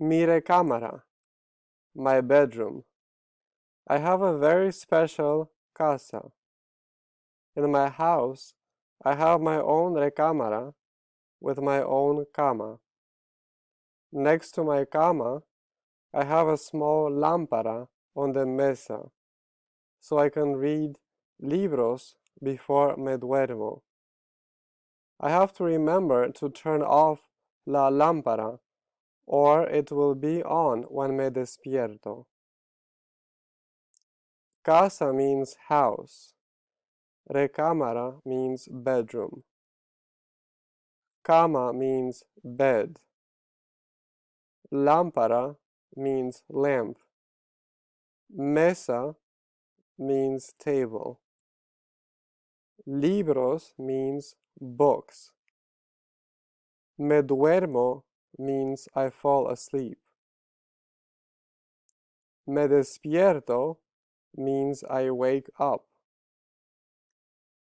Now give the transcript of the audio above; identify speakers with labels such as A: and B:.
A: Mi recámara, my bedroom. I have a very special casa. In my house, I have my own recámara with my own cama. Next to my cama, I have a small lámpara on the mesa, so I can read libros before me duermo. I have to remember to turn off la lámpara, or it will be on when me despierto. Casa means house. Recámara means bedroom. Cama means bed. Lámpara means lamp. Mesa means table. Libros means books. Me duermo means I fall asleep. Me despierto means I wake up.